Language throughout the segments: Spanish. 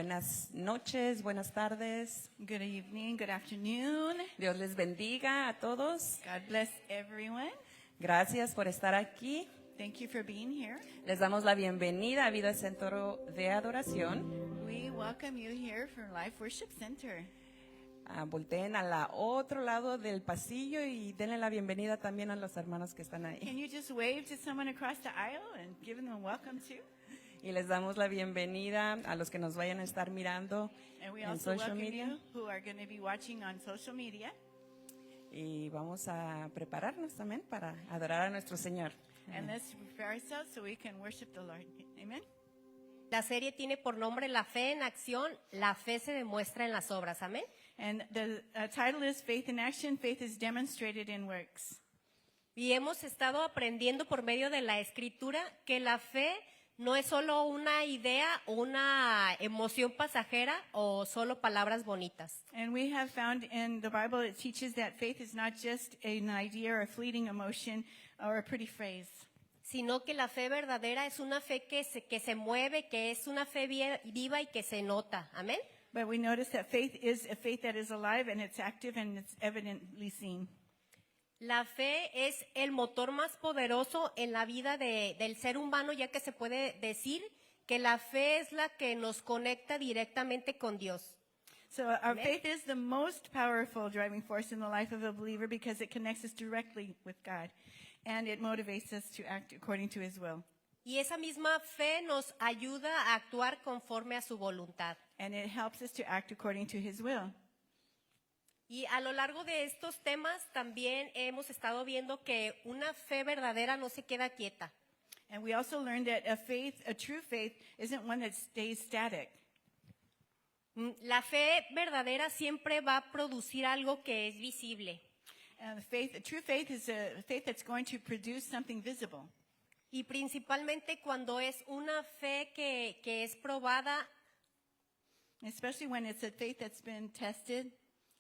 buenas noches, buenas tardes. Good evening, good afternoon. Dios les bendiga a todos. God bless everyone. Gracias por estar aquí. Thank you for being here. Les damos la bienvenida a Vida Centro de Adoración. We welcome you here for Life Worship Center. Volteen al otro lado del pasillo y denle la bienvenida también a los hermanos que están ahí. Can you just wave to someone across the aisle and give them a welcome too? Y les damos la bienvenida a los que nos vayan a estar mirando And we en also social welcome media. you who are going to be watching on social media. Y vamos a prepararnos también para adorar a nuestro Señor. And let's prepare ourselves so we can worship the Lord. Amen. La serie tiene por nombre La fe en acción, la fe se demuestra en las obras, amén. And the title is Faith in Action. Faith is demonstrated in works. Y hemos estado aprendiendo por medio de la escritura que la fe no es solo una idea o una emoción pasajera o solo palabras bonitas. And we have found in the Bible it teaches that faith is not just an idea or a fleeting emotion or a pretty phrase. Sino que la fe verdadera es una fe que se mueve, que es una fe viva y que se nota, amén. But we notice that faith is a faith that is alive and it's active and it's evidently seen. La fe es el motor más poderoso en la vida del ser humano, ya que se puede decir que la fe es la que nos conecta directamente con Dios. So our Amen. faith is the most powerful driving force in the life of a believer because it connects us directly with God and it motivates us to act according to His will. Y esa misma fe nos ayuda a actuar conforme a su voluntad. And it helps us to act according to His will. Y a lo largo de estos temas también hemos estado viendo que una fe verdadera no se queda quieta. And we also learned that a true faith, isn't one that stays static. La fe verdadera siempre va a producir algo que es visible. And a true faith is a faith that's going to produce something visible. Y principalmente cuando es una fe que es probada, Especially when it's a faith that's been tested,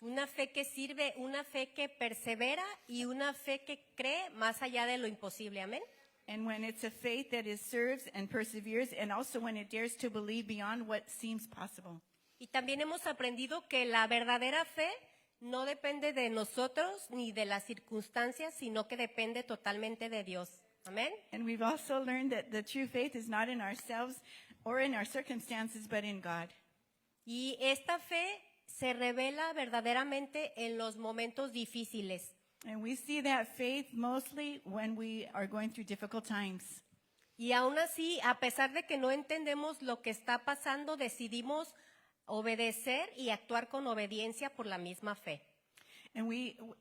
una fe que sirve, una fe que persevera y una fe que cree más allá de lo imposible. Amén. and when it's a faith that serves and perseveres, and also when it dares to believe beyond what seems possible. Y también hemos aprendido que la verdadera fe no depende de nosotros ni de las circunstancias, sino que depende totalmente de Dios. Amén. And we've also learned that the true faith is not in ourselves or in our circumstances, but in God. Y esta fe se revela verdaderamente en los momentos difíciles. And we see that faith mostly when we are going through difficult times. Y aún así, a pesar de que no entendemos lo que está pasando, decidimos obedecer y actuar con obediencia por la misma fe. And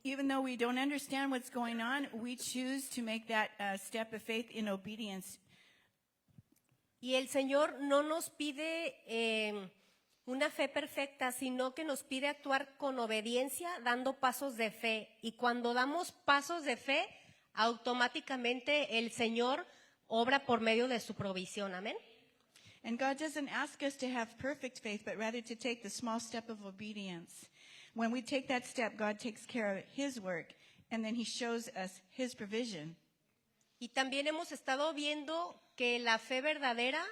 even though we don't understand what's going on, we choose to make that step of faith in obedience. Y el Señor no nos pide una fe perfecta, sino que nos pide actuar con obediencia, dando pasos de fe. Y cuando damos pasos de fe, automáticamente el Señor obra por medio de su provisión. Amén. And God doesn't ask us to have perfect faith, but rather to take the small step of obedience. When we take that step, God takes care of His work, and then He shows us His provision. Y también hemos estado viendo que la fe verdadera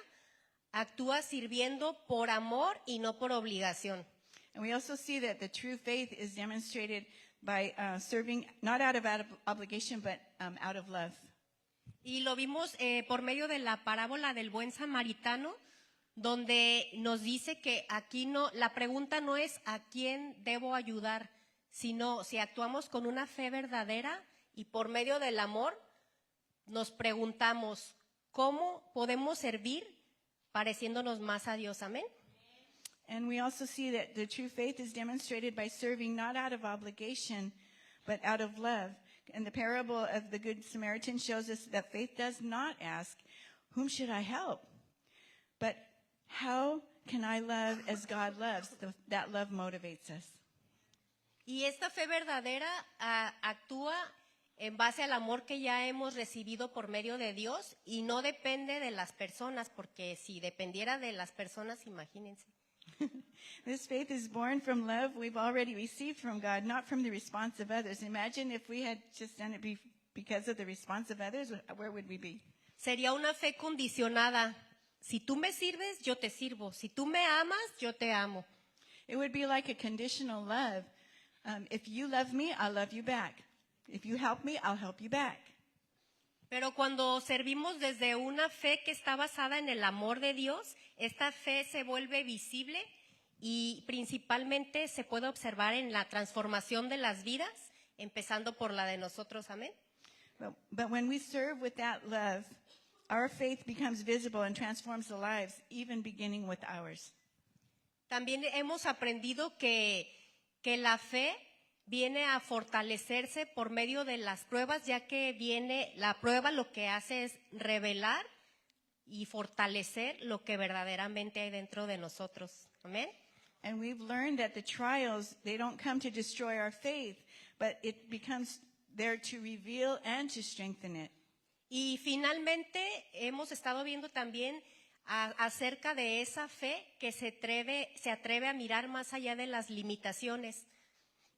actúa sirviendo por amor y no por obligación. And we also see that the true faith is demonstrated by serving not out of obligation, but out of love. Y lo vimos por medio de la parábola del buen samaritano, donde nos dice que aquí la pregunta no es a quién debo ayudar, sino si actuamos con una fe verdadera y por medio del amor nos preguntamos cómo podemos servir pareciéndonos más a Dios. Amén. And we also see that the true faith is demonstrated by serving not out of obligation, but out of love. And the parable of the Good Samaritan shows us that faith does not ask, whom should I help? But how can I love as God loves? That love motivates us. Y esta fe verdadera actúa en base al amor que ya hemos recibido por medio de Dios y no depende de las personas, porque si dependiera de las personas, imagínense. This faith is born from love we've already received from God, not from the response of others. Imagine if we had just done it because of the response of others, where would we be? Sería una fe condicionada Si tú me sirves, yo te sirvo. Si tú me amas, yo te amo. It would be like a conditional love. If you love me, I'll love you back. If you help me, I'll help you back. Pero cuando servimos desde una fe que está basada en el amor de Dios, esta fe se vuelve visible y principalmente se puede observar en la transformación de las vidas, empezando por la de nosotros. Amén. But when we serve with that love, our faith becomes visible and transforms the lives, even beginning with ours. También hemos aprendido que la fe viene a fortalecerse por medio de las pruebas, ya que la prueba lo que hace es revelar y fortalecer lo que verdaderamente hay dentro de nosotros. Amén. And we've learned that the trials, they don't come to destroy our faith, but it becomes there to reveal and to strengthen it. Y finalmente hemos estado viendo también acerca de esa fe que se atreve a mirar más allá de las limitaciones.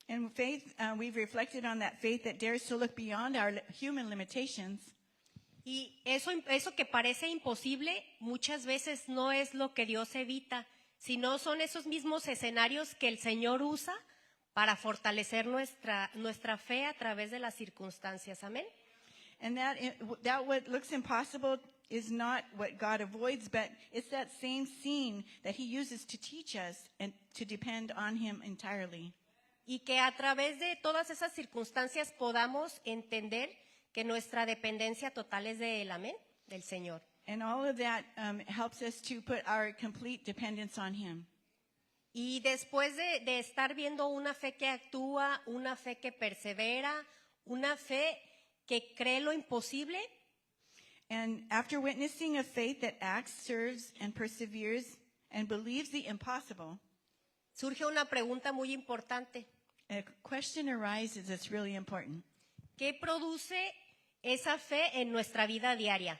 And faith, we've reflected on that faith that dares to look beyond our human limitations. Y eso que parece imposible muchas veces no es lo que Dios evita, sino son esos mismos escenarios que el Señor usa para fortalecer nuestra fe a través de las circunstancias. Amén. And that what looks impossible is not what God avoids, but it's that same scene that he uses to teach us and to depend on him entirely. Y que a través de todas esas circunstancias podamos entender que nuestra dependencia total es de Él, amén, del Señor. And all of that helps us to put our complete dependence on him. Y después de estar viendo una fe que actúa, una fe que persevera, una fe que cree lo imposible, And after witnessing a faith that acts, serves, and perseveres, and believes the impossible, surge una pregunta muy importante. a question arises that's really important. ¿Qué produce esa fe en nuestra vida diaria?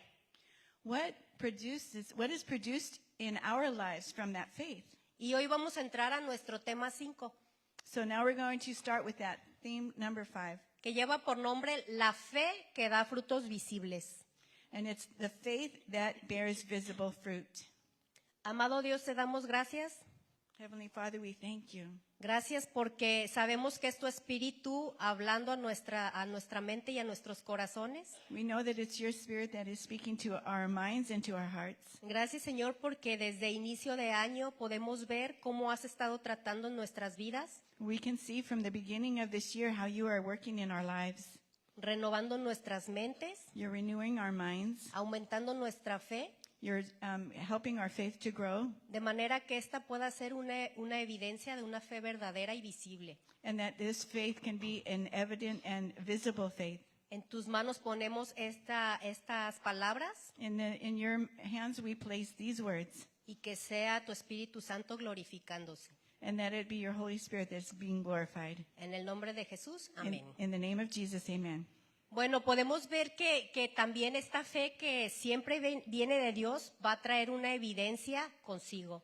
What is produced in our lives from that faith? Y hoy vamos a entrar a nuestro tema 5, So now we're going to start with that theme number 5. que lleva por nombre la fe que da frutos visibles. And it's the faith that bears visible fruit. Amado Dios, te damos gracias. Heavenly Father, we thank you. Gracias porque sabemos que es tu espíritu hablando a nuestra mente y a nuestros corazones. We know that it's your spirit that is speaking to our minds and to our hearts. Gracias, Señor, porque desde inicio de año podemos ver cómo has estado tratando en nuestras vidas, We can see from the beginning of this year how you are working in our lives. renovando nuestras mentes, You're renewing our minds. aumentando nuestra fe, You're helping our faith to grow, de manera que esta pueda ser una evidencia de una fe verdadera y visible. and that this faith can be an evident and visible faith. En tus manos ponemos estas palabras In your hands we place these words, y que sea tu Espíritu Santo glorificándose. and that it be your Holy Spirit that's being glorified. En el nombre de Jesús, amén. In the name of Jesus, amen. Bueno, podemos ver que también esta fe que siempre viene de Dios va a traer una evidencia consigo.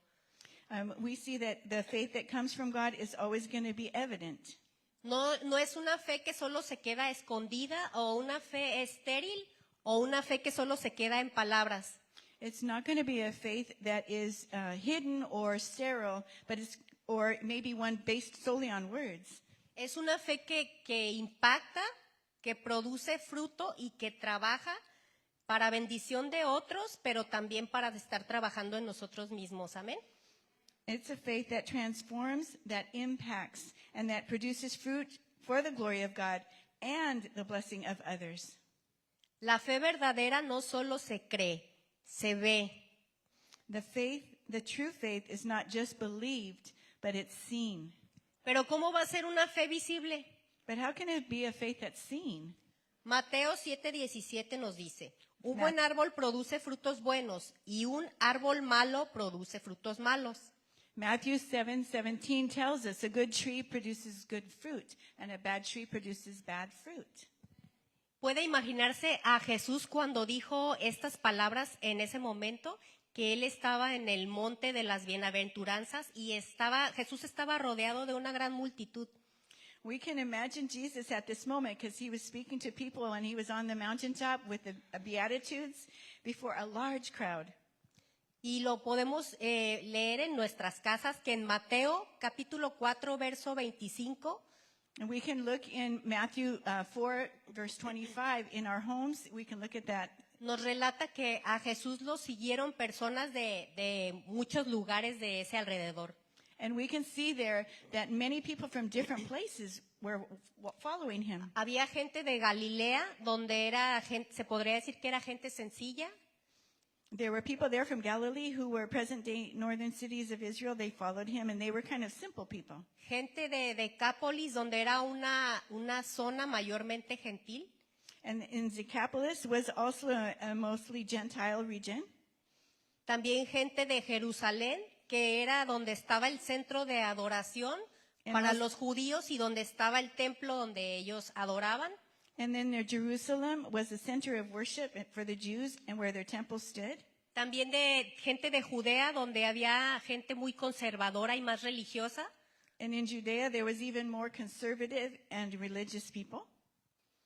We see that the faith that comes from God is always going to be evident. No es una fe que solo se queda escondida o una fe estéril o una fe que solo se queda en palabras. It's not going to be a faith that is hidden or sterile, or maybe one based solely on words. Es una fe que impacta, que produce fruto y que trabaja para bendición de otros, pero también para estar trabajando en nosotros mismos. Amén. It's a faith that transforms, that impacts, and that produces fruit for the glory of God and the blessing of others. La fe verdadera no solo se cree, se ve. The true faith is not just believed, but it's seen. Pero ¿cómo va a ser una fe visible? But how can it be a faith that's seen? Mateo 7:17 nos dice, un buen árbol produce frutos buenos y un árbol malo produce frutos malos. Matthew 7:17 tells us a good tree produces good fruit, and a bad tree produces bad fruit. ¿Puede imaginarse a Jesús cuando dijo estas palabras en ese momento? Que él estaba en el monte de las bienaventuranzas y Jesús estaba rodeado de una gran multitud. We can imagine Jesus at this moment because he was speaking to people when he was on the mountaintop with the Beatitudes before a large crowd. Y lo podemos leer en nuestras casas, que en Mateo capítulo 4, verso 25, And we can look in Matthew 4, verse 25. In our homes, we can look at that. nos relata que a Jesús lo siguieron personas de muchos lugares de ese alrededor. And we can see there that many people from different places were following him. Había gente de Galilea, donde era gente, se podría decir que era gente sencilla. There were people there from Galilee who were present-day northern cities of Israel. They followed him, and they were kind of simple people. Gente de Decápolis, donde era una zona mayormente gentil. And in Decapolis was also a mostly Gentile region. También gente de Jerusalén, que era donde estaba el centro de adoración para los judíos y donde estaba el templo donde ellos adoraban. And then there, Jerusalem was the center of worship for the Jews and where their temple stood. También de gente de Judea, donde había gente muy conservadora y más religiosa. And in Judea, there was even more conservative and religious people.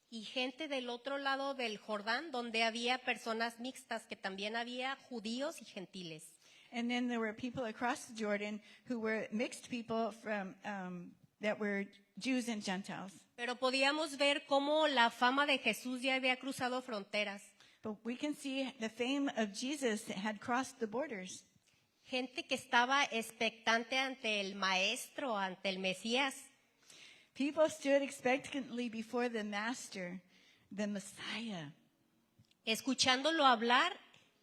Y gente del otro lado del Jordán, donde había personas mixtas, que también había judíos y gentiles. And then there were people across the Jordan who were mixed people from that were Jews and Gentiles. Pero podíamos ver cómo la fama de Jesús ya había cruzado fronteras. But we can see the fame of Jesus had crossed the borders. Gente que estaba expectante ante el maestro, ante el Mesías. People stood expectantly before the Master, the Messiah, Escuchándolo hablar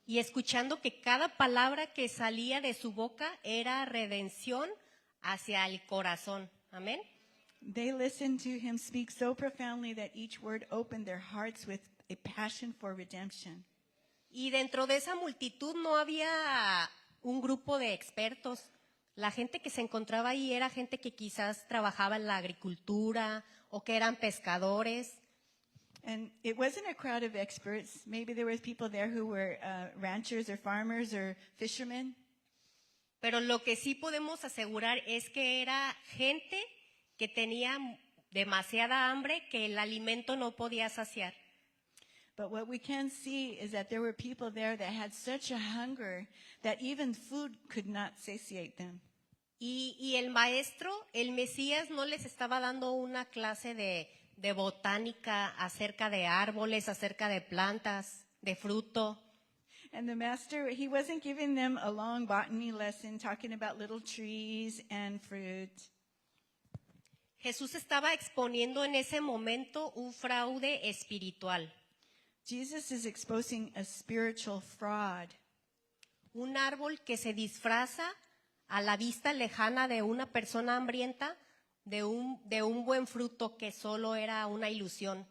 y escuchando que cada palabra que salía de su boca era redención hacia el corazón. Amén. They listened to him speak so profoundly that each word opened their hearts with a passion for redemption. Y dentro de esa multitud no había un grupo de expertos. La gente que se encontraba ahí era gente que quizás trabajaba en la agricultura o que eran pescadores. And it wasn't a crowd of experts. Maybe there was people there who were ranchers or farmers or fishermen. Pero lo que sí podemos asegurar es que era gente que tenía demasiada hambre, que el alimento no podía saciar. But what we can see is that there were people there that had such a hunger that even food could not satiate them. Y el maestro, el Mesías, no les estaba dando una clase de botánica acerca de árboles, acerca de plantas, de fruto. And the Master, he wasn't giving them a long botany lesson talking about little trees and fruit. Jesús estaba exponiendo en ese momento un fraude espiritual. Jesus is exposing a spiritual fraud. Un árbol que se disfraza a la vista lejana de una persona hambrienta de un buen fruto que solo era una ilusión.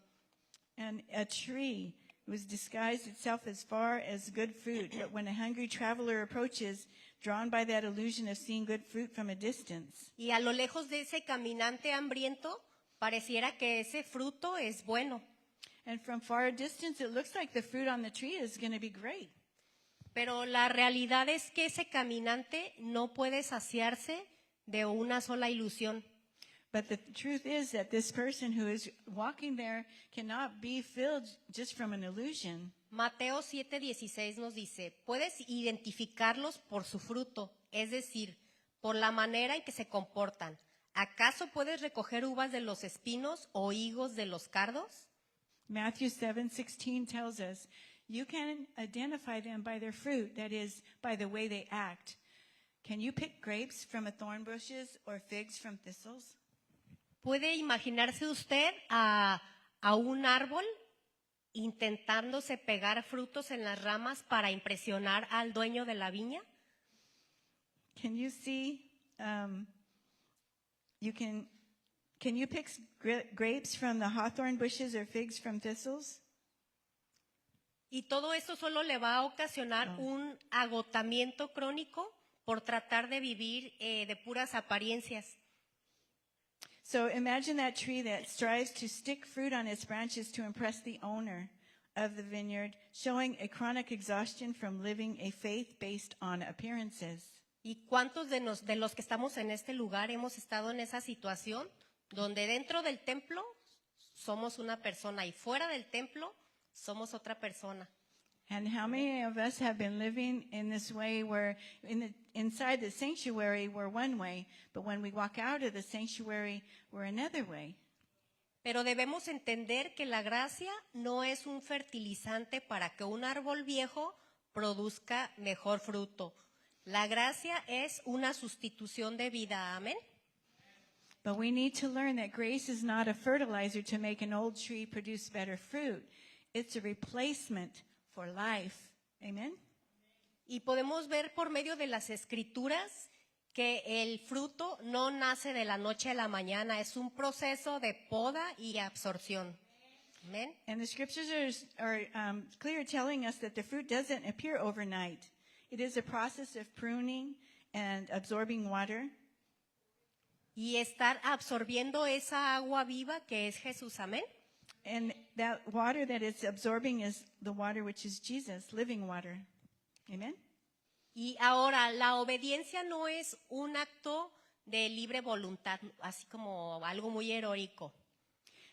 And a tree was disguised itself as far as good fruit, but when a hungry traveler approaches, drawn by that illusion of seeing good fruit from a distance. Y a lo lejos de ese caminante hambriento, pareciera que ese fruto es bueno. And from far distance, it looks like the fruit on the tree is going to be great. Pero la realidad es que ese caminante no puede saciarse de una sola ilusión. But the truth is that this person who is walking there cannot be filled just from an illusion. Mateo 7:16 nos dice, puedes identificarlos por su fruto, es decir, por la manera en que se comportan. ¿Acaso puedes recoger uvas de los espinos o higos de los cardos? Matthew 7:16 tells us, you can identify them by their fruit, that is, by the way they act. Can you pick grapes from a thorn bushes or figs from thistles? ¿Puede imaginarse usted a un árbol intentándose pegar frutos en las ramas para impresionar al dueño de la viña? Can you see, can you pick grapes from the hawthorn bushes or figs from thistles? Y todo eso solo le va a ocasionar un agotamiento crónico por tratar de vivir de puras apariencias. So imagine that tree that strives to stick fruit on its branches to impress the owner of the vineyard, showing a chronic exhaustion from living a faith based on appearances. ¿Y cuántos de los que estamos en este lugar hemos estado en esa situación donde dentro del templo somos una persona y fuera del templo somos otra persona? And how many of us have been living in this way where inside the sanctuary we're one way, but when we walk out of the sanctuary we're another way? Pero debemos entender que la gracia no es un fertilizante para que un árbol viejo produzca mejor fruto. La gracia es una sustitución de vida. Amén. But we need to learn that grace is not a fertilizer to make an old tree produce better fruit. It's a replacement for life. Amen. Y podemos ver por medio de las escrituras que el fruto no nace de la noche a la mañana, es un proceso de poda y absorción. Amén. And the scriptures are clear, telling us that the fruit doesn't appear overnight. It is a process of pruning and absorbing water. Y estar absorbiendo esa agua viva que es Jesús. Amén. And that water that it's absorbing is the water which is Jesus, living water. Amen. Y ahora, la obediencia no es un acto de libre voluntad, así como algo muy heroico.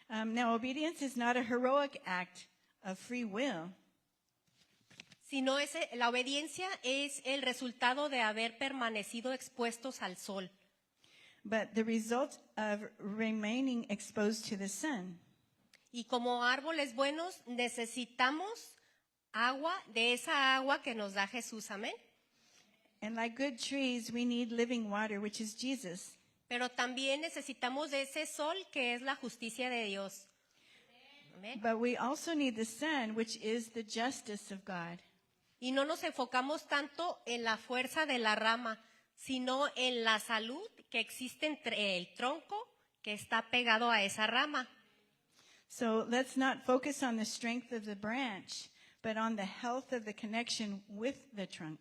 Now, obedience is not a heroic act of free will, Sino la obediencia es el resultado de haber permanecido expuestos al sol. but the result of remaining exposed to the sun. Y como árboles buenos necesitamos agua, de esa agua que nos da Jesús. Amén. And like good trees, we need living water, which is Jesus. Pero también necesitamos de ese sol que es la justicia de Dios. Amén. But we also need the sun, which is the justice of God. Y no nos enfocamos tanto en la fuerza de la rama, sino en la salud que existe entre el tronco que está pegado a esa rama. So let's not focus on the strength of the branch, but on the health of the connection with the trunk.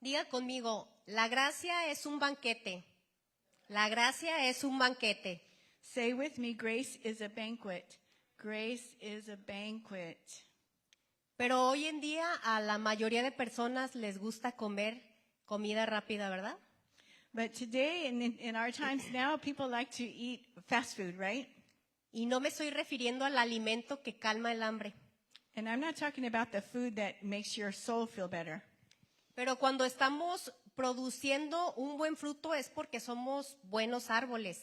Diga conmigo, la gracia es un banquete. La gracia es un banquete. Say with me, grace is a banquet. Grace is a banquet. Pero hoy en día a la mayoría de personas les gusta comer comida rápida, ¿verdad? But today, in our times now, people like to eat fast food, right? Y no me estoy refiriendo al alimento que calma el hambre. And I'm not talking about the food that makes your soul feel better. Pero cuando estamos produciendo un buen fruto es porque somos buenos árboles.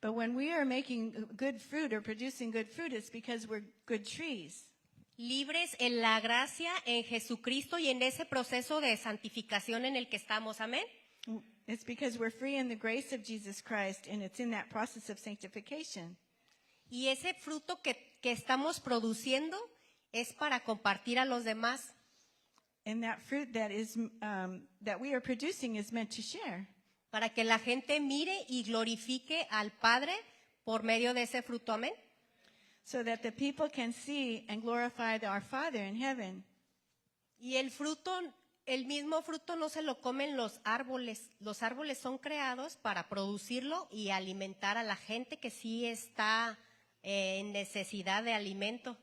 But when we are making good fruit or producing good fruit, it's because we're good trees. Libres en la gracia, en Jesucristo y en ese proceso de santificación en el que estamos. Amén. It's because we're free in the grace of Jesus Christ, and it's in that process of sanctification. Y ese fruto que estamos produciendo es para compartir a los demás. And that fruit that we are producing is meant to share, Para que la gente mire y glorifique al Padre por medio de ese fruto. Amén. so that the people can see and glorify our Father in heaven. Y el fruto, el mismo fruto no se lo comen los árboles. Los árboles son creados para producirlo y alimentar a la gente que sí está en necesidad de alimento.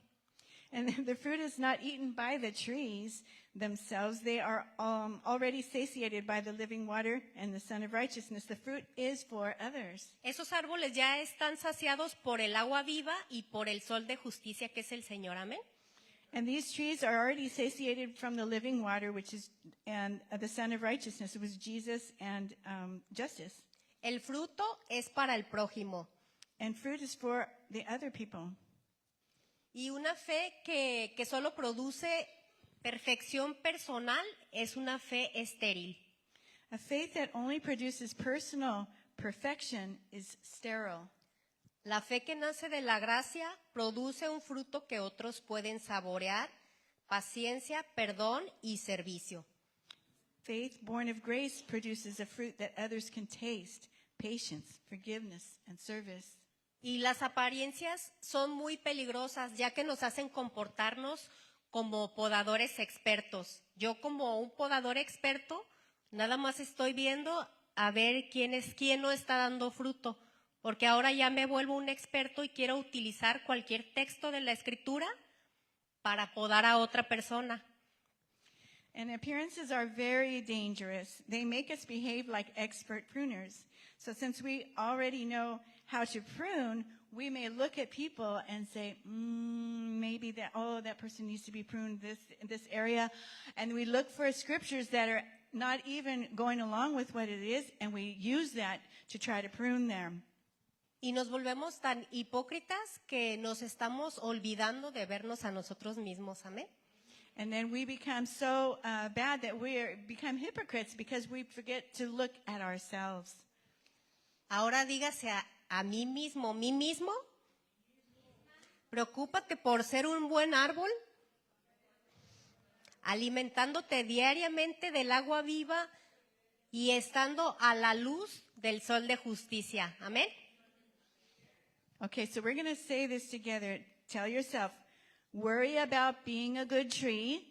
And the fruit is not eaten by the trees themselves. They are already satiated by the living water and the Son of Righteousness. The fruit is for others. Esos árboles ya están saciados por el agua viva y por el sol de justicia que es el Señor. Amén. And these trees are already satiated from the living water, which is and the Son of Righteousness. It was Jesus and justice. El fruto es para el prójimo. And fruit is for the other people. Y una fe que solo produce perfección personal es una fe estéril. A faith that only produces personal perfection is sterile. La fe que nace de la gracia produce un fruto que otros pueden saborear, paciencia, perdón y servicio. Faith born of grace produces a fruit that others can taste, patience, forgiveness, and service. Y las apariencias son muy peligrosas ya que nos hacen comportarnos como podadores expertos. Yo como un podador experto nada más estoy viendo a ver quién no está dando fruto, porque ahora ya me vuelvo un experto y quiero utilizar cualquier texto de la Escritura para podar a otra persona. And appearances are very dangerous. They make us behave like expert pruners. So since we already know how to prune, we may look at people and say, maybe that person needs to be pruned this area. And we look for scriptures that are not even going along with what it is, and we use that to try to prune them. Y nos volvemos tan hipócritas que nos estamos olvidando de vernos a nosotros mismos. Amén. And then we become so bad that we become hypocrites because we forget to look at ourselves. Ahora dígase a mí mismo, preocúpate por ser un buen árbol, alimentándote diariamente del agua viva y estando a la luz del sol de justicia. Amén. Okay, so we're going to say this together. Tell yourself, worry about being a good tree.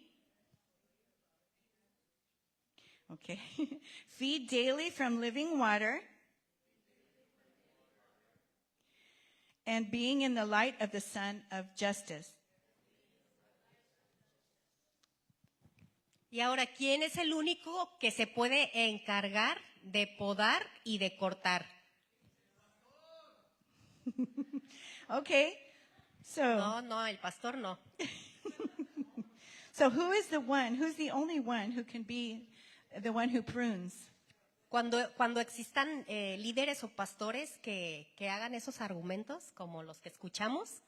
Okay. Feed daily from living water. And being in the light of the sun of justice. Y ahora, ¿quién es el único que se puede encargar de podar y de cortar? Okay, so No, el pastor no. so who's the only one who can be the one who prunes? Cuando existan líderes o pastores que hagan esos argumentos, como los que escuchamos,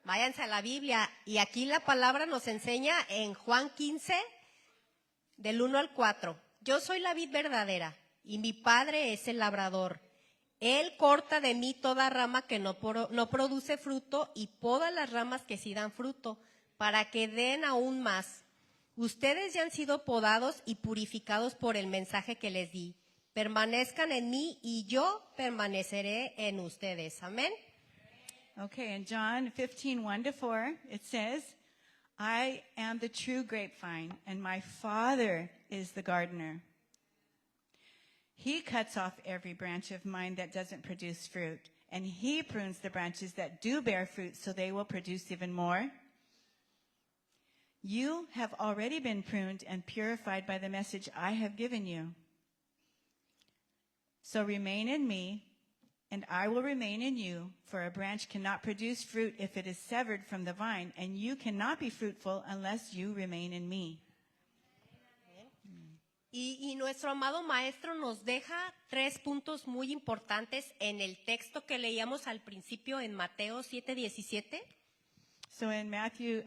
váyanse a la Biblia. Y aquí la palabra nos enseña en Juan 15, del 1 al 4. Yo soy la vid verdadera y mi padre es el labrador. Él corta de mí toda rama que no produce fruto y poda las ramas que sí dan fruto, para que den aún más. Ustedes ya han sido podados y purificados por el mensaje que les di. Permanezcan en mí y yo permaneceré en ustedes. Amén. Okay, in John 15:1-4, it says, I am the true grapevine, and my Father is the gardener. He cuts off every branch of mine that doesn't produce fruit, and he prunes the branches that do bear fruit so they will produce even more. You have already been pruned and purified by the message I have given you. So remain in me, and I will remain in you, for a branch cannot produce fruit if it is severed from the vine, and you cannot be fruitful unless you remain in me. Y nuestro amado maestro nos deja 3 puntos muy importantes en el texto que leíamos al principio en Mateo 7:17. So in Matthew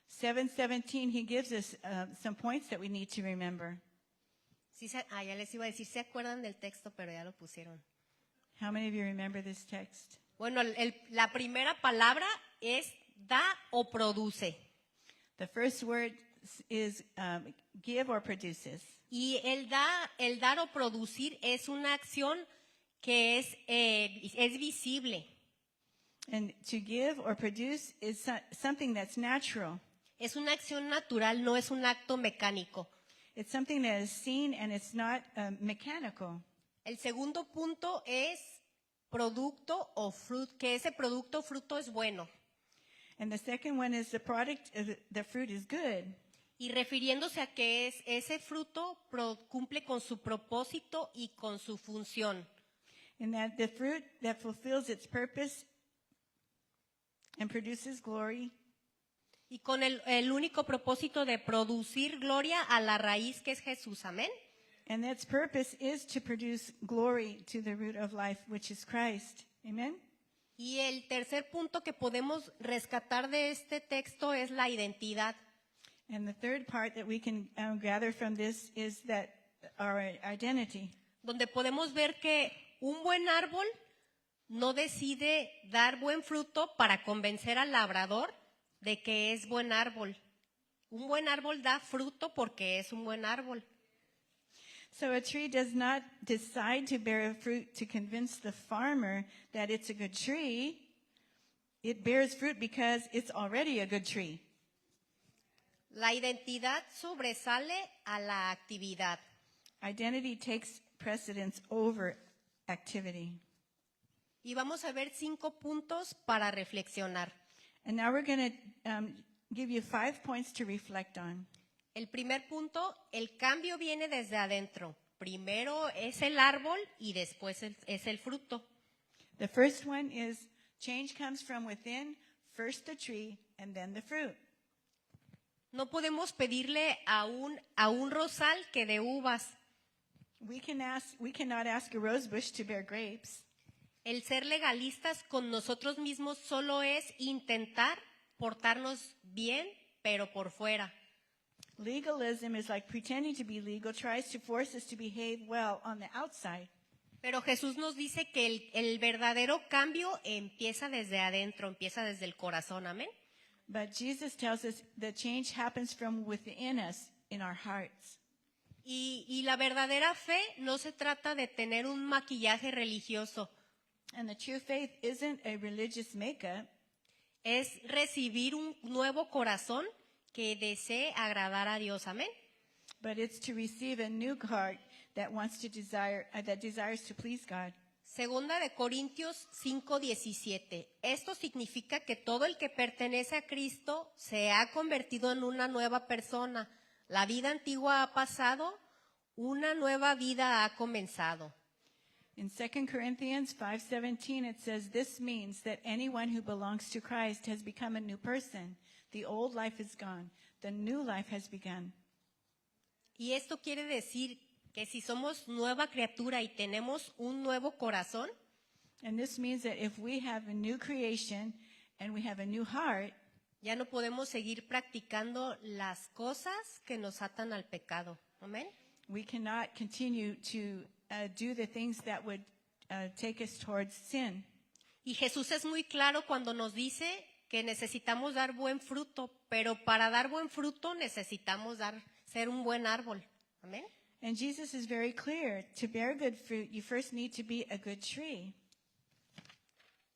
7:17, he gives us some points that we need to remember. Ya les iba a decir, ¿se acuerdan del texto? Pero ya lo pusieron. How many of you remember this text? Bueno, la primera palabra es da o produce. The first word is give or produces. Y el dar o producir es una acción que es visible. And to give or produce is something that's natural. Es una acción natural, no es un acto mecánico. It's something that is seen and it's not mechanical. El segundo punto es producto o fruto, que ese producto o fruto es bueno. And the second one is the product, the fruit is good. Y refiriéndose a que ese fruto cumple con su propósito y con su función. And that the fruit that fulfills its purpose and produces glory. Y con el único propósito de producir gloria a la raíz que es Jesús. Amén. And its purpose is to produce glory to the root of life, which is Christ. Amen? Y el tercer punto que podemos rescatar de este texto es la identidad. And the third part that we can gather from this is that our identity. Donde podemos ver que un buen árbol no decide dar buen fruto para convencer al labrador de que es buen árbol. Un buen árbol da fruto porque es un buen árbol. So a tree does not decide to bear fruit to convince the farmer that it's a good tree. It bears fruit because it's already a good tree. La identidad sobresale a la actividad. Identity takes precedence over activity. Y vamos a ver 5 puntos para reflexionar. And now we're going to give you 5 points to reflect on. El primer punto, el cambio viene desde adentro. Primero es el árbol y después es el fruto. The first one is change comes from within, first the tree and then the fruit. No podemos pedirle a un rosal que dé uvas. We cannot ask a rose bush to bear grapes. El ser legalistas con nosotros mismos solo es intentar portarnos bien, pero por fuera. Legalism is like pretending to be legal, tries to force us to behave well on the outside. Pero Jesús nos dice que el verdadero cambio empieza desde adentro, empieza desde el corazón, amén. But Jesus tells us the change happens from within us, in our hearts. Y la verdadera fe no se trata de tener un maquillaje religioso, And the true faith isn't a religious makeup, es recibir un nuevo corazón que desee agradar a Dios, amén. but it's to receive a new heart that desires to please God. Segunda de Corintios 5:17. Esto significa que todo el que pertenece a Cristo se ha convertido en una nueva persona. La vida antigua ha pasado, una nueva vida ha comenzado. In 2 Corinthians 5:17 it says, "This means that anyone who belongs to Christ has become a new person. The old life is gone, the new life has begun." Y esto quiere decir que si somos nueva criatura y tenemos un nuevo corazón, And this means that if we have a new creation and we have a new heart, ya no podemos seguir practicando las cosas que nos atan al pecado. Amén. we cannot continue to do the things that would take us towards sin. Y Jesús es muy claro cuando nos dice que necesitamos dar buen fruto, pero para dar buen fruto necesitamos ser un buen árbol. Amén. And Jesus is very clear, to bear good fruit, you first need to be a good tree.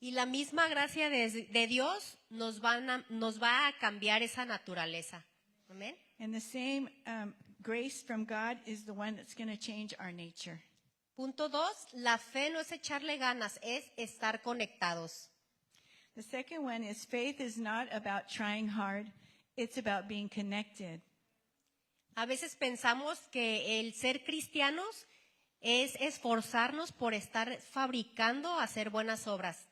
Y la misma gracia de Dios nos va a cambiar esa naturaleza. Amén. And the same grace from God is the one that's going to change our nature. Punto 2, la fe no es echarle ganas, es estar conectados. The second one is faith is not about trying hard, it's about being connected. A veces pensamos que el ser cristianos es esforzarnos por estar fabricando, hacer buenas obras.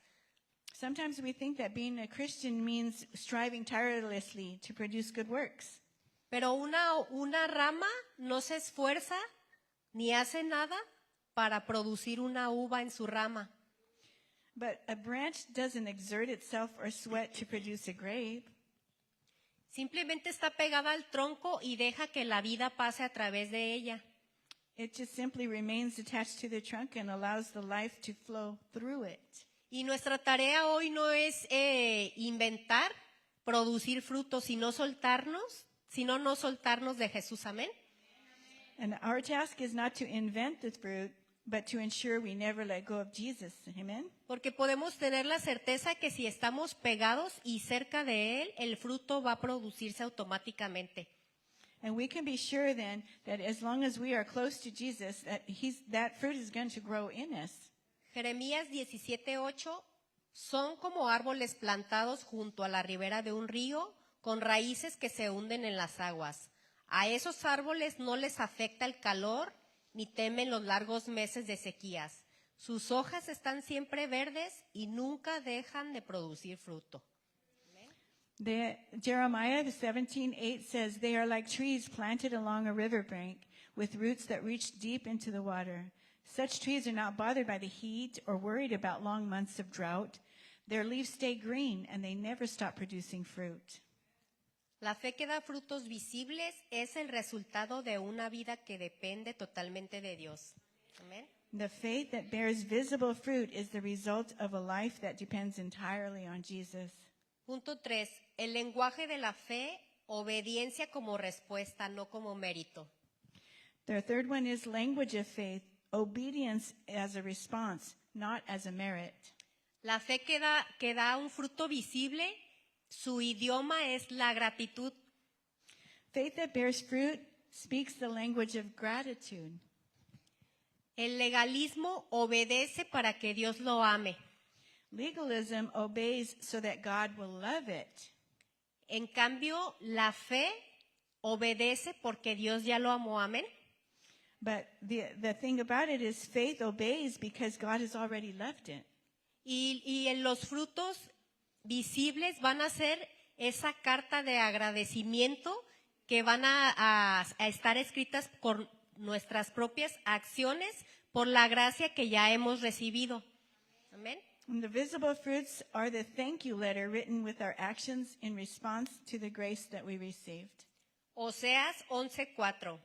Sometimes we think that being a Christian means striving tirelessly to produce good works. Pero una rama no se esfuerza ni hace nada para producir una uva en su rama. But a branch doesn't exert itself or sweat to produce a grape. Simplemente está pegada al tronco y deja que la vida pase a través de ella. It just simply remains attached to the trunk and allows the life to flow through it. Y nuestra tarea hoy no es inventar, producir frutos, sino no soltarnos de Jesús. Amén. And our task is not to invent the fruit, but to ensure we never let go of Jesus. Amen? Porque podemos tener la certeza que si estamos pegados y cerca de Él, el fruto va a producirse automáticamente. And we can be sure then that as long as we are close to Jesus, that fruit is going to grow in us. Jeremías 17:8, son como árboles plantados junto a la ribera de un río, con raíces que se hunden en las aguas. A esos árboles no les afecta el calor, ni temen los largos meses de sequías. Sus hojas están siempre verdes y nunca dejan de producir fruto. Jeremiah 17:8 says, "They are like trees planted along a riverbank with roots that reach deep into the water. Such trees are not bothered by the heat or worried about long months of drought. Their leaves stay green and they never stop producing fruit." La fe que da frutos visibles es el resultado de una vida que depende totalmente de Dios. Amén. The faith that bears visible fruit is the result of a life that depends entirely on Jesus. Punto 3. El lenguaje de la fe, obediencia como respuesta, no como mérito. The third one is language of faith, obedience as a response, not as a merit. La fe que da un fruto visible, su idioma es la gratitud. Faith that bears fruit speaks the language of gratitude. El legalismo obedece para que Dios lo ame. Legalism obeys so that God will love it. En cambio, la fe obedece porque Dios ya lo amó, amén. But the thing about it is faith obeys because God has already left it. Y en los frutos visibles van a ser esa carta de agradecimiento que van a estar escritas por nuestras propias acciones por la gracia que ya hemos recibido. Amén. And the visible fruits are the thank you letter written with our actions in response to the grace that we received. Oseas 11:4.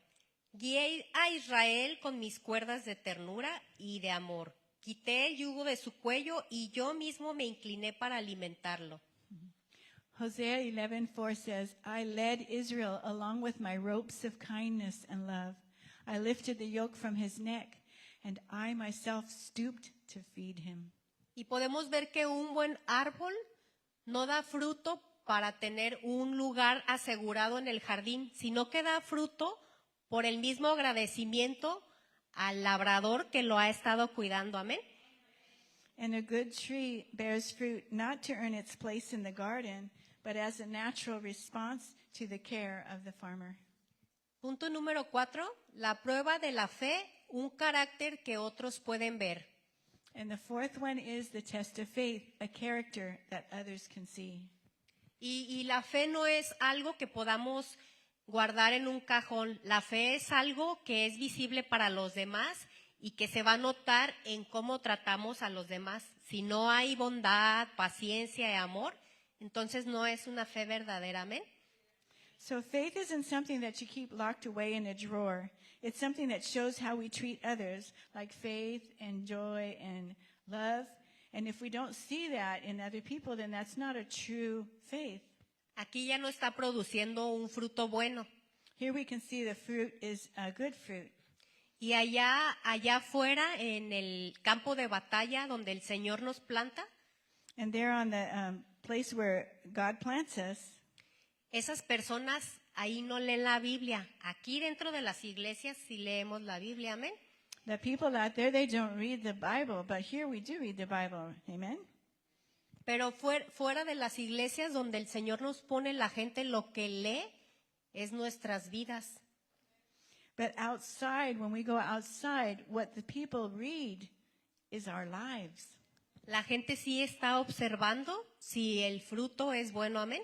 Guié a Israel con mis cuerdas de ternura y de amor. Quité el yugo de su cuello y yo mismo me incliné para alimentarlo. Hosea 11:4 says, I led Israel along with my ropes of kindness and love. I lifted the yoke from his neck, and I myself stooped to feed him. Y podemos ver que un buen árbol no da fruto para tener un lugar asegurado en el jardín, sino que da fruto por el mismo agradecimiento al labrador que lo ha estado cuidando. Amén. And a good tree bears fruit not to earn its place in the garden, but as a natural response to the care of the farmer. Punto número 4, la prueba de la fe, un carácter que otros pueden ver. And the fourth one is the test of faith, a character that others can see. Y la fe no es algo que podamos guardar en un cajón. La fe es algo que es visible para los demás y que se va a notar en cómo tratamos a los demás. Si no hay bondad, paciencia y amor, entonces no es una fe verdadera. Amén. So faith isn't something that you keep locked away in a drawer. It's something that shows how we treat others, like faith and joy and love. And if we don't see that in other people, then that's not a true faith. Aquí ya no está produciendo un fruto bueno. Here we can see the fruit is a good fruit. Y allá afuera, en el campo de batalla donde el Señor nos planta, And there on the place where God plants us, esas personas ahí no leen la Biblia. Aquí dentro de las iglesias sí leemos la Biblia, amén. the people out there, they don't read the Bible, but here we do read the Bible. Amen? Pero fuera de las iglesias donde el Señor nos pone la gente, lo que lee es nuestras vidas. But outside, when we go outside, what the people read is our lives. La gente sí está observando si el fruto es bueno, amén.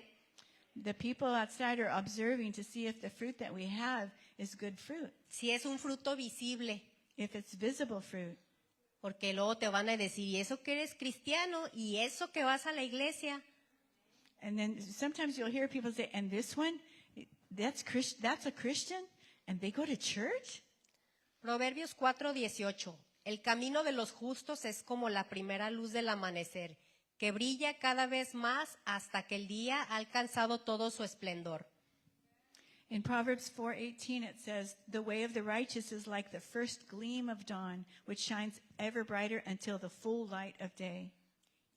The people outside are observing to see if the fruit that we have is good fruit, Si es un fruto visible, if it's visible fruit. porque luego te van a decir, y eso que eres cristiano, y eso que vas a la iglesia. And then sometimes you'll hear people say, and this one, that's a Christian, and they go to church? Proverbios 4:18. El camino de los justos es como la primera luz del amanecer, que brilla cada vez más hasta que el día ha alcanzado todo su esplendor. In Proverbs 4:18 it says, the way of the righteous is like the first gleam of dawn, which shines ever brighter until the full light of day.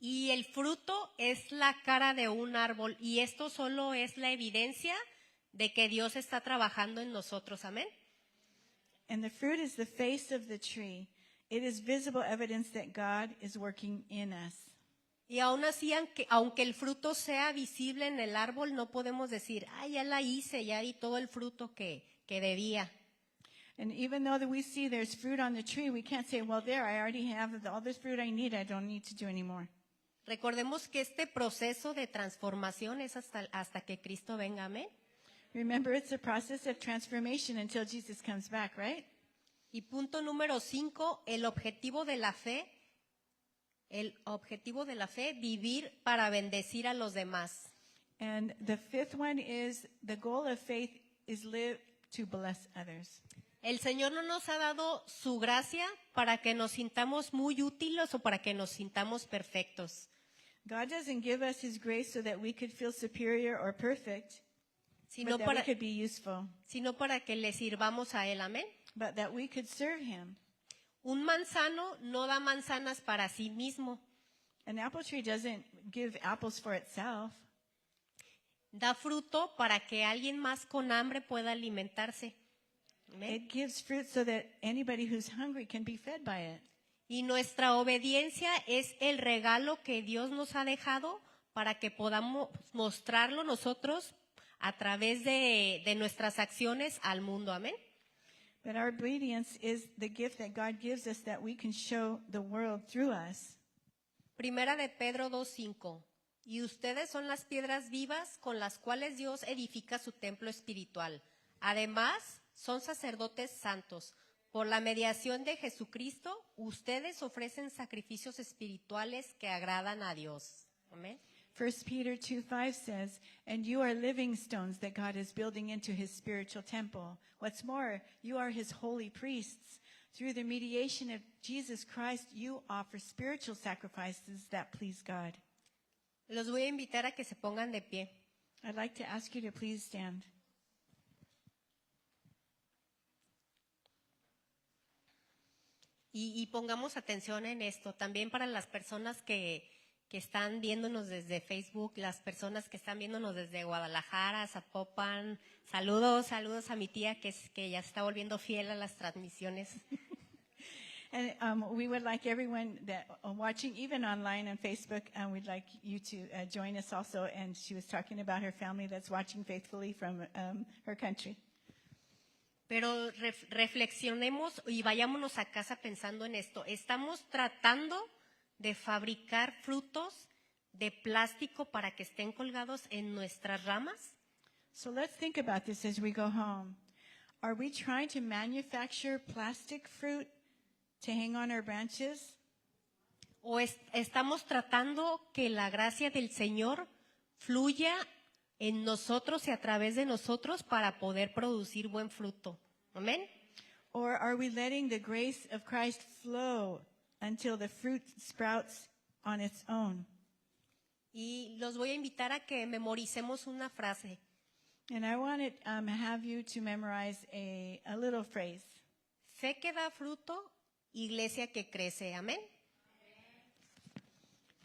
Y el fruto es la cara de un árbol, y esto solo es la evidencia de que Dios está trabajando en nosotros, amén. And the fruit is the face of the tree. It is visible evidence that God is working in us. Y aún así, aunque el fruto sea visible en el árbol, no podemos decir, ya la hice, ya di todo el fruto que debía. And even though that we see there's fruit on the tree, we can't say, well, there, I already have all this fruit I need. I don't need to do anymore. Recordemos que este proceso de transformación es hasta que Cristo venga, amén. Remember, it's a process of transformation until Jesus comes back, right? Y punto número 5, el objetivo de la fe. El objetivo de la fe, vivir para bendecir a los demás. And the fifth one is the goal of faith is live to bless others. El Señor no nos ha dado su gracia para que nos sintamos muy útiles o para que nos sintamos perfectos, God doesn't give us his grace so that we could feel superior or perfect, sino but that we para, could be useful, sino para que le sirvamos a Él, amén. but that we could serve him. Un manzano no da manzanas para sí mismo, An apple tree doesn't give apples for itself. da fruto para que alguien más con hambre pueda alimentarse. Amén. It gives fruit so that anybody who's hungry can be fed by it. Y nuestra obediencia es el regalo que Dios nos ha dejado para que podamos mostrarlo nosotros a través de nuestras acciones al mundo. Amén. But our obedience is the gift that God gives us that we can show the world through us. Primera de Pedro 2:5. Y ustedes son las piedras vivas con las cuales Dios edifica su templo espiritual. Además, son sacerdotes santos. Por la mediación de Jesucristo, ustedes ofrecen sacrificios espirituales que agradan a Dios. Amén. 1 Peter 2:5 says, "And you are living stones that God is building into his spiritual temple. What's more, you are his holy priests. Through the mediation of Jesus Christ, you offer spiritual sacrifices that please God." Los voy a invitar a que se pongan de pie. I'd like to ask you to please stand. Y pongamos atención en esto, también para las personas que están viéndonos desde Facebook, las personas que están viéndonos desde Guadalajara, Zapopan. Saludos a mi tía que ya se está volviendo fiel a las transmisiones. And we would like everyone that watching, even online on Facebook, we'd like you to join us also. And she was talking about her family that's watching faithfully from her country. Pero reflexionemos y vayámonos a casa pensando en esto. Estamos tratando de fabricar frutos de plástico para que estén colgados en nuestras ramas. So let's think about this as we go home. Are we trying to manufacture plastic fruit to hang on our branches? ¿O estamos tratando que la gracia del Señor fluya en nosotros y a través de nosotros para poder producir buen fruto? Amén. Or are we letting the grace of Christ flow until the fruit sprouts on its own? Y los voy a invitar a que memoricemos una frase. And I want to have you to memorize a little phrase. Fe que da fruto, iglesia que crece. Amén.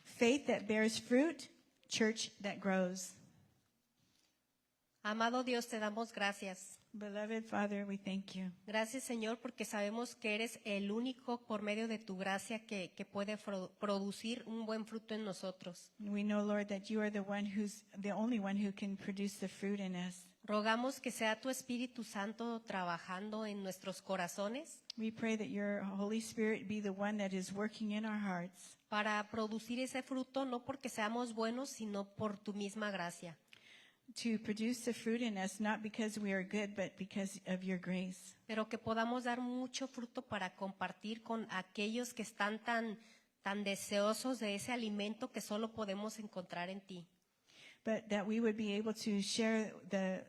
Faith that bears fruit, church that grows. Amado Dios, te damos gracias. Beloved Father, we thank you. Gracias, Señor, porque sabemos que eres el único por medio de tu gracia que puede producir un buen fruto en nosotros. We know, Lord, that you are the only one who can produce the fruit in us. Rogamos que sea tu Espíritu Santo trabajando en nuestros corazones We pray that your Holy Spirit be the one that is working in our hearts para producir ese fruto, no porque seamos buenos, sino por tu misma gracia. to produce the fruit in us, not because we are good, but because of your grace. Pero que podamos dar mucho fruto para compartir con aquellos que están tan deseosos de ese alimento que solo podemos encontrar en ti. But that we would be able to share the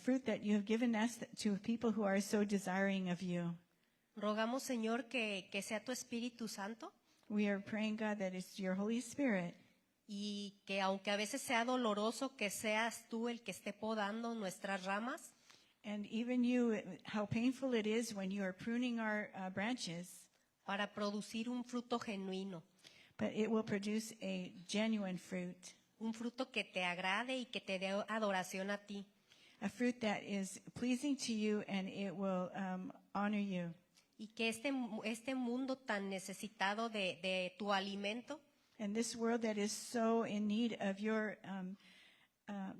fruit that you have given us to people who are so desiring of you. Rogamos, Señor, que sea tu Espíritu Santo We are praying, God, that it's your Holy Spirit, y que aunque a veces sea doloroso, que seas tú el que esté podando nuestras ramas and even you, how painful it is when you are pruning our branches, para producir un fruto genuino, but it will produce a genuine fruit, un fruto que te agrade y que te dé adoración a ti. a fruit that is pleasing to you and it will honor you. Y que este mundo tan necesitado de tu alimento, And this world that is so in need of your,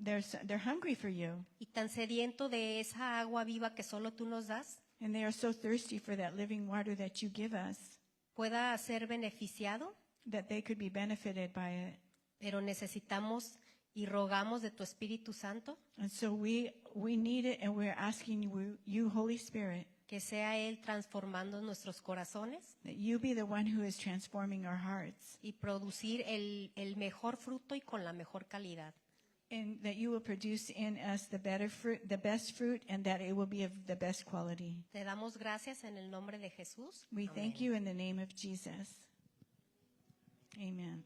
they're hungry for you, y tan sediento de esa agua viva que solo tú nos das, and they are so thirsty for that living water that you give us, pueda ser beneficiado, that they could be benefited by it. pero necesitamos y rogamos de tu Espíritu Santo And so we need it, and we're asking you, Holy Spirit, que sea Él transformando nuestros corazones that you be the one who is transforming our hearts, y producir el mejor fruto y con la mejor calidad. and that you will produce in us the best fruit, and that it will be of the best quality. Te damos gracias en el nombre de Jesús. We Amén. thank you in the name of Jesus. Amen.